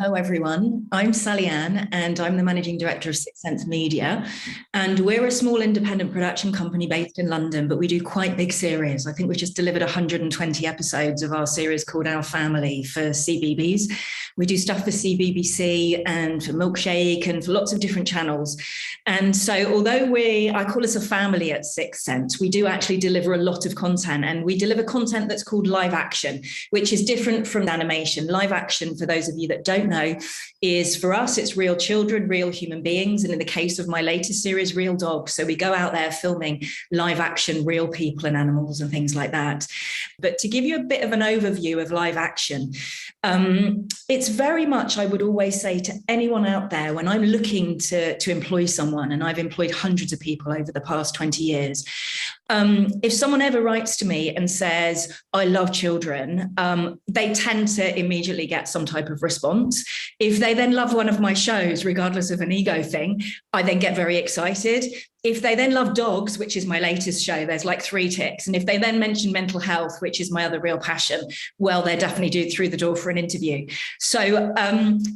Hello, everyone. I'm Sally Ann, and I'm the Managing Director of Sixth Sense Media. And we're a small independent production company based in London, but we do quite big series. I think we've just delivered 120 episodes of our series called Our Family for CBeebies. We do stuff for CBBC and for Milkshake and for lots of different channels. And so although I call us a family at Sixth Sense, we do actually deliver a lot of content, and we deliver content that's called live action, which is different from animation. Live action, for those of you that don't know, is for us, it's real children, real human beings. And in the case of my latest series, real dogs. So we go out there filming live action, real people and animals and things like that. But to give you a bit of an overview of live action, it's very much, I would always say to anyone out there, when I'm looking to employ someone, and I've employed hundreds of people over the past 20 years, if someone ever writes to me and says, I love children, they tend to immediately get some type of response. If they then love one of my shows, regardless of an ego thing, I then get very excited. If they then love dogs, which is my latest show, there's like 3 ticks. And if they then mention mental health, which is my other real passion, well, they're definitely through the door for an interview. So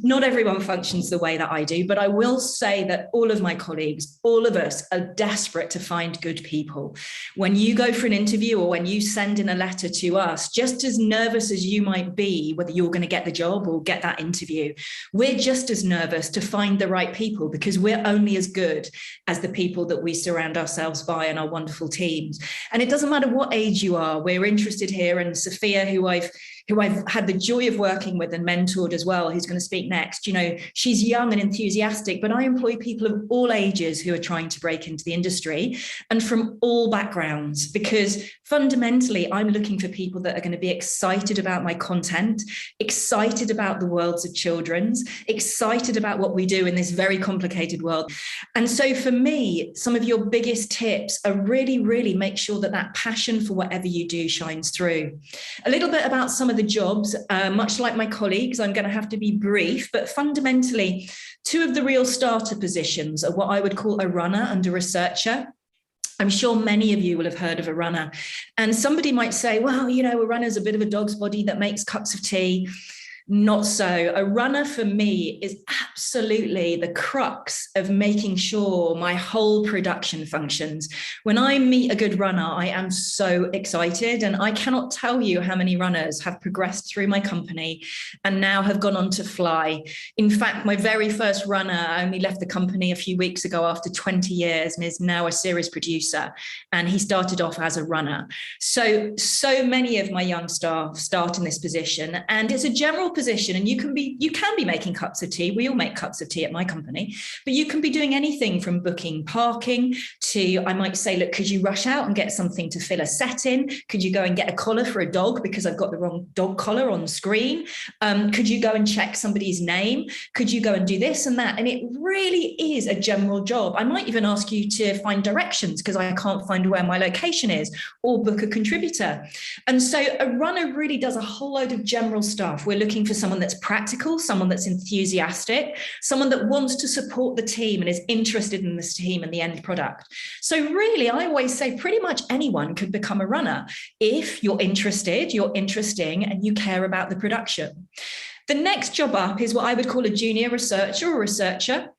not everyone functions the way that I do, but I will say that all of my colleagues, all of us are desperate to find good people. When you go for an interview or when you send in a letter to us, just as nervous as you might be, whether you're going to get the job or get that interview, we're just as nervous to find the right people, because we're only as good as the people that we surround ourselves by and our wonderful teams. And it doesn't matter what age you are, we're interested here. And Sophia, who I've had the joy of working with and mentored as well, who's going to speak next, she's young and enthusiastic, but I employ people of all ages who are trying to break into the industry and from all backgrounds, because fundamentally, I'm looking for people that are going to be excited about my content, excited about the worlds of children's, excited about what we do in this very complicated world. And so for me, some of your biggest tips are really, really make sure that passion for whatever you do shines through. A little bit about some of the jobs, much like my colleagues, I'm going to have to be brief, but fundamentally, 2 of the real starter positions are what I would call a runner and a researcher. I'm sure many of you will have heard of a runner. And somebody might say, well, a runner's a bit of a dog's body that makes cups of tea. Not so. A runner for me is absolutely the crux of making sure my whole production functions. When I meet a good runner, I am so excited, and I cannot tell you how many runners have progressed through my company and now have gone on to fly. In fact, my very first runner only left the company a few weeks ago after 20 years and is now a series producer, and he started off as a runner. So many of my young staff start in this position, and it's a general position, and you can be making cups of tea. We all make cups of tea at my company, but you can be doing anything from booking parking to, I might say, look, could you rush out and get something to fill a set in? Could you go and get a collar for a dog because I've got the wrong dog collar on screen? Could you go and check somebody's name? Could you go and do this and that? And it really is a general job. I might even ask you to find directions because I can't find where my location is, or book a contributor. And so a runner really does a whole load of general stuff. We're looking for someone that's practical, someone that's enthusiastic, someone that wants to support the team and is interested in this team and the end product. So really, I always say pretty much anyone could become a runner if you're interested, you're interesting, and you care about the production. The next job up is what I would call a junior researcher or researcher.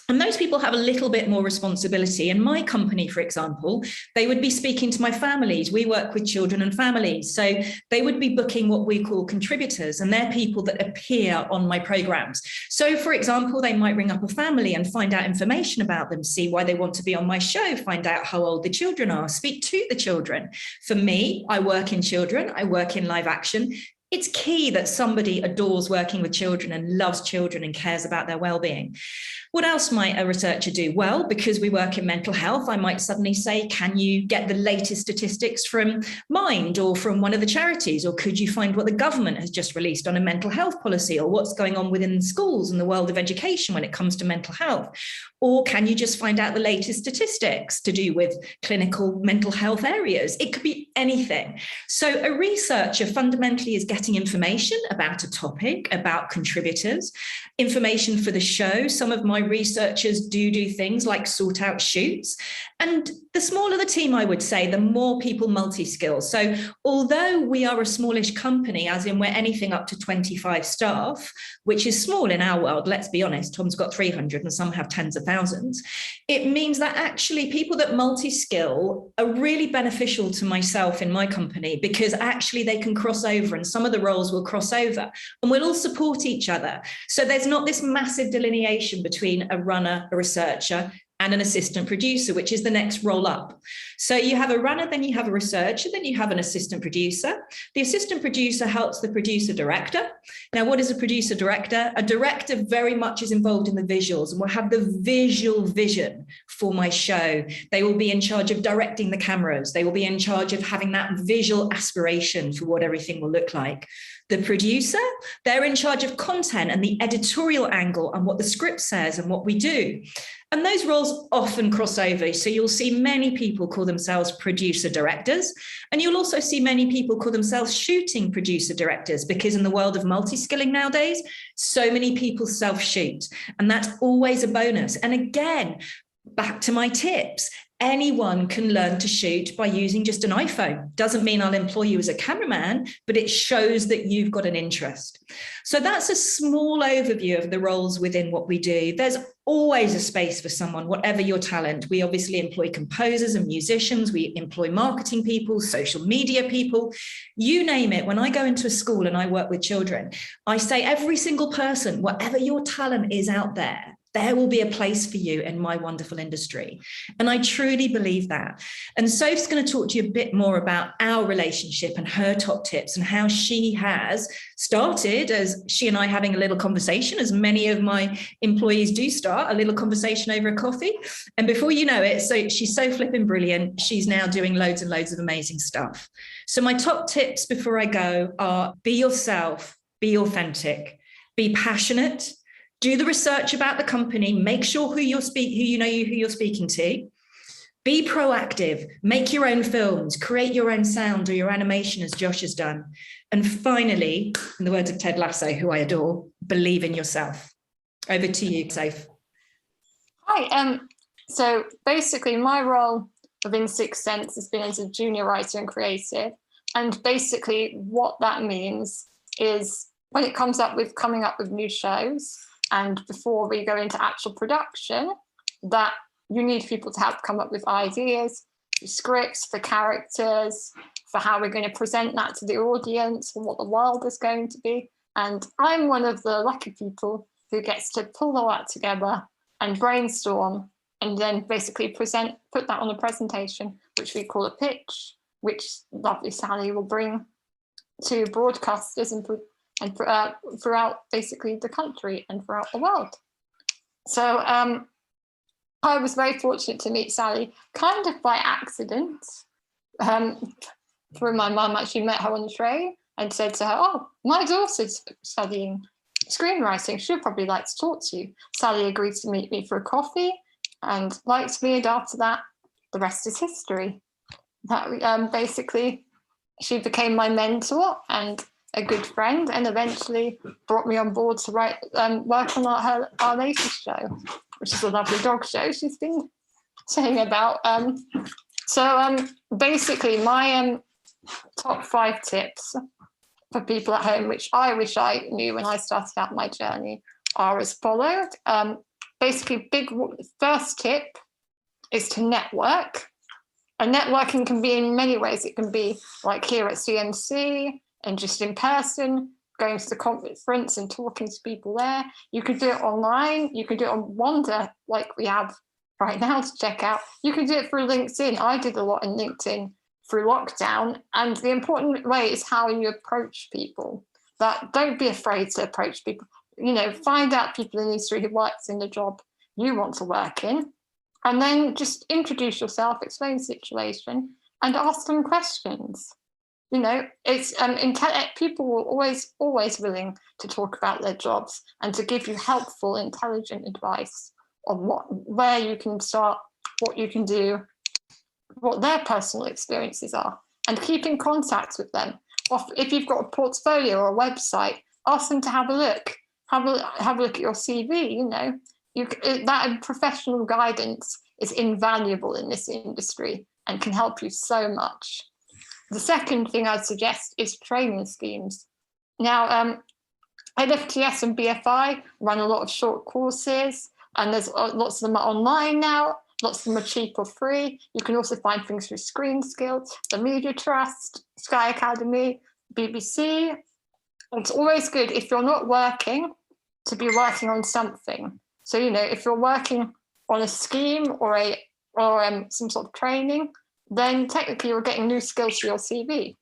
And those people have a little bit more responsibility. In my company, for example, they would be speaking to my families. We work with children and families. So they would be booking what we call contributors, and they're people that appear on my programs. So for example, they might ring up a family and find out information about them, see why they want to be on my show, find out how old the children are, speak to the children. For me, I work in children, I work in live action. It's key that somebody adores working with children and loves children and cares about their well-being. What else might a researcher do? Well, because we work in mental health, I might suddenly say, can you get the latest statistics from Mind or from one of the charities? Or could you find what the government has just released on a mental health policy, or what's going on within schools and the world of education when it comes to mental health? Or can you just find out the latest statistics to do with clinical mental health areas? It could be anything. So a researcher fundamentally is getting information about a topic, about contributors, information for the show. Some of my researchers do things like sort out shoots. And the smaller the team, I would say, the more people multi-skill. So although we are a smallish company, as in we're anything up to 25 staff, which is small in our world, let's be honest, Tom's got 300 and some have tens of thousands, it means that actually people that multi-skill are really beneficial to myself in my company, because actually they can cross over, and some of the roles will cross over and we'll all support each other. So there's not this massive delineation between a runner, a researcher, and an assistant producer, which is the next roll up. So you have a runner, then you have a researcher, then you have an assistant producer. The assistant producer helps the producer director. Now, what is a producer director? A director very much is involved in the visuals and will have the visual vision for my show. They will be in charge of directing the cameras. They will be in charge of having that visual aspiration for what everything will look like. The producer, they're in charge of content and the editorial angle and what the script says and what we do. And those roles often cross over. So you'll see many people call themselves producer directors, and you'll also see many people call themselves shooting producer directors, because in the world of multi-skilling nowadays, so many people self-shoot, and that's always a bonus. And again, back to my tips, anyone can learn to shoot by using just an iPhone. Doesn't mean I'll employ you as a cameraman, but it shows that you've got an interest. So that's a small overview of the roles within what we do. There's always a space for someone, whatever your talent. We obviously employ composers and musicians. We employ marketing people, social media people, you name it. When I go into a school and I work with children, I say every single person, whatever your talent is out there will be a place for you in my wonderful industry. And I truly believe that. And Soph's going to talk to you a bit more about our relationship and her top tips and how she has started as she and I having a little conversation, as many of my employees do start, a little conversation over a coffee. And before you know it, so she's so flipping brilliant. She's now doing loads and loads of amazing stuff. So my top tips before I go are: be yourself, be authentic, be passionate, do the research about the company, make sure who you're speaking to. Be proactive, make your own films, create your own sound or your animation, as Josh has done. And finally, in the words of Ted Lasso, who I adore, believe in yourself. Over to you, Soph. Hi. So basically my role within Sixth Sense has been as a junior writer and creative. And basically what that means is when it comes up with coming up with new shows, and before we go into actual production, that you need people to help come up with ideas, scripts for characters, for how we're going to present that to the audience and what the world is going to be. And I'm one of the lucky people who gets to pull all that together and brainstorm and then basically put that on a presentation, which we call a pitch, which lovely Sally will bring to broadcasters and throughout basically the country and throughout the world. So I was very fortunate to meet Sally kind of by accident. Through my mum, actually met her on the train and said to her, "Oh, my daughter's studying screenwriting. She'll probably like to talk to you." Sally agreed to meet me for a coffee and liked me, and after that, the rest is history. That basically, she became my mentor and a good friend, and eventually brought me on board to work on our latest show, which is a lovely dog show she's been saying about. Basically my top 5 tips for people at home, which I wish I knew when I started out my journey, are as followed. Basically, first tip is to network. And networking can be in many ways. It can be like here at CMC, and just in person, going to the conference and talking to people there. You could do it online. You could do it on Wanda, like we have right now to check out. You could do it through LinkedIn. I did a lot in LinkedIn through lockdown. And the important way is how you approach people. That don't be afraid to approach people. You know, find out people in the industry who works in the job you want to work in. And then just introduce yourself, explain the situation, and ask them questions. You know, it's people were always willing to talk about their jobs and to give you helpful, intelligent advice on where you can start, what you can do, what their personal experiences are, and keep in contact with them. If you've got a portfolio or a website, ask them to have a look. Have a look at your CV. You know, that professional guidance is invaluable in this industry and can help you so much. The second thing I'd suggest is training schemes. Now, LFTS and BFI run a lot of short courses, and there's lots of them are online now. Lots of them are cheap or free. You can also find things through Screen Skills, the Media Trust, Sky Academy, BBC. It's always good if you're not working to be working on something. So, if you're working on a scheme or some sort of training, then technically you're getting new skills for your CV.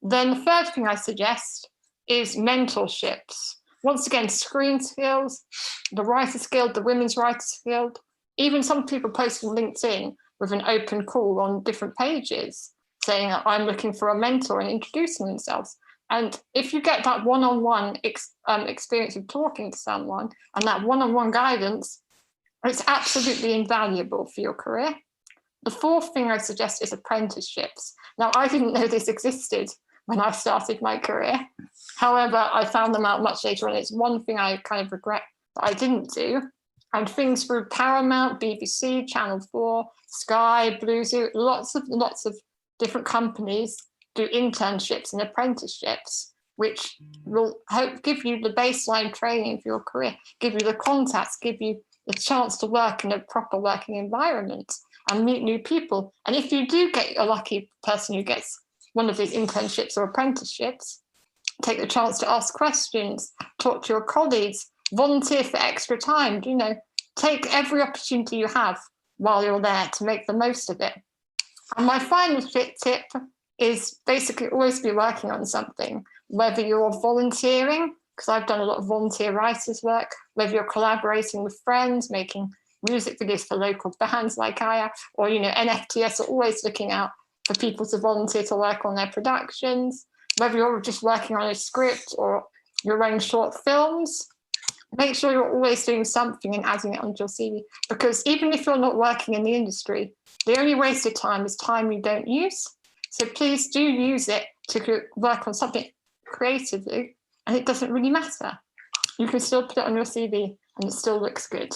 Then the third thing I suggest is mentorships. Once again, Screen Skills, the Writers Guild, the Women's Writers Guild, even some people post on LinkedIn with an open call on different pages saying, I'm looking for a mentor, and introducing themselves. And if you get that one-on-one experience of talking to someone and that one-on-one guidance, it's absolutely invaluable for your career. The fourth thing I suggest is apprenticeships. Now, I didn't know this existed when I started my career. However, I found them out much later on. It's one thing I kind of regret that I didn't do. And things through Paramount, BBC, Channel 4, Sky, Bluezoo, lots of different companies do internships and apprenticeships, which will give you the baseline training for your career, give you the contacts, give you the chance to work in a proper working environment and meet new people. And if you do get a lucky person who gets one of these internships or apprenticeships, take the chance to ask questions, talk to your colleagues, volunteer for extra time, take every opportunity you have while you're there to make the most of it. And my final tip is basically always be working on something, whether you're volunteering, because I've done a lot of volunteer writers work, whether you're collaborating with friends, making music videos for local bands like I am, or, NFTS are always looking out for people to volunteer to work on their productions, whether you're just working on a script or you're running short films. Make sure you're always doing something and adding it onto your CV, because even if you're not working in the industry, the only wasted time is time you don't use. So please do use it to work on something creatively, and it doesn't really matter. You can still put it on your CV and it still looks good.